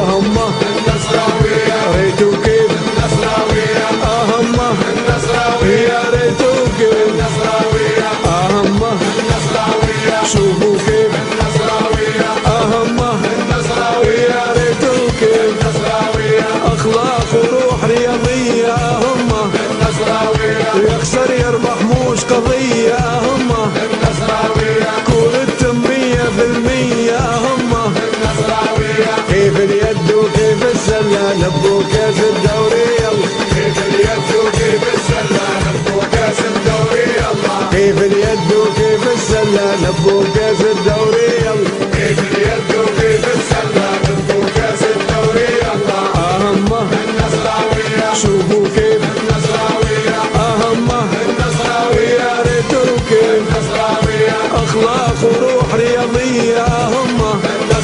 همه النصراوية ريتو كيف النصراوية همه النصراوية يا ريتو كيف النصراوية همه النصراوية شوفوا كيف النصراوية همه النصراوية يا ريتو كيف النصراوية اخلاق وروح رياضيه همه النصراوية يخسر يربح موش قضيه همه النصراوية كورتهم 100% همه النصراوية كيف اليد وكيف السله لبوا كاس الدوري يلا كيف اليد وكيف السلة نبوا كاس الدوري الله كيف اليد وكيف السله لبوا كاس الدوري يلا كيف اليد وكيف السلة نبوا كاس الدوري الله همه النصراوية شوفوا كيف النصراوية همه النصراوية يا ريتو كيف النصراوية اخلاق وروح رياضيه